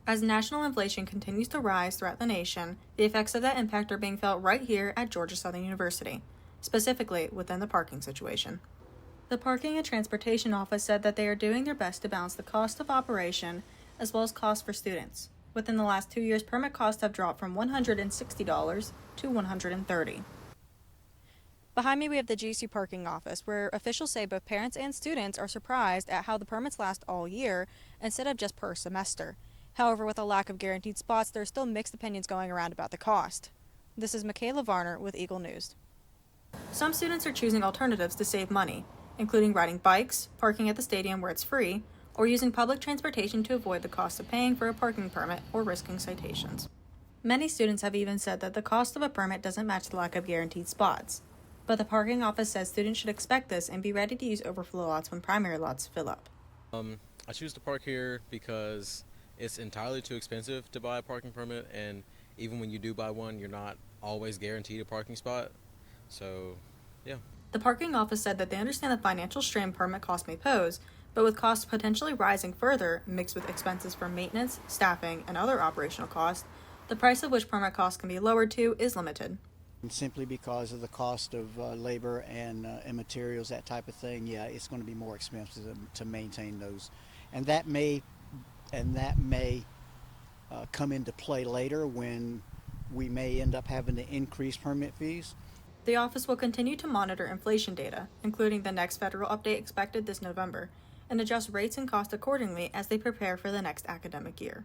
As national inflation continues to rise throughout the nation, the effects of that impact are being felt right here at Georgia Southern University, specifically within the parking situation. The Parking and Transportation Office said that they are doing their best to balance the cost of operation as well as costs for students. Within the last 2 years, permit costs have dropped from $160 to $130. Behind me, we have the GSU Parking Office, where officials say both parents and students are surprised at how the permits last all year instead of just per semester. However, with a lack of guaranteed spots, there are still mixed opinions going around about the cost. This is Michaela Varner with Eagle News. Some students are choosing alternatives to save money, including riding bikes, parking at the stadium where it's free, or using public transportation to avoid the cost of paying for a parking permit or risking citations. Many students have even said that the cost of a permit doesn't match the lack of guaranteed spots. But the parking office says students should expect this and be ready to use overflow lots when primary lots fill up. I choose to park here because it's entirely too expensive to buy a parking permit, and even when you do buy one, you're not always guaranteed a parking spot. So, yeah. The parking office said that they understand the financial strain permit costs may pose, but with costs potentially rising further, mixed with expenses for maintenance, staffing, and other operational costs, the price at which permit costs can be lowered to is limited. Simply because of the cost of labor and materials, that type of thing, yeah, it's going to be more expensive to maintain those, and that may come into play later when we may end up having to increase permit fees. The office will continue to monitor inflation data, including the next federal update expected this November, and adjust rates and costs accordingly as they prepare for the next academic year.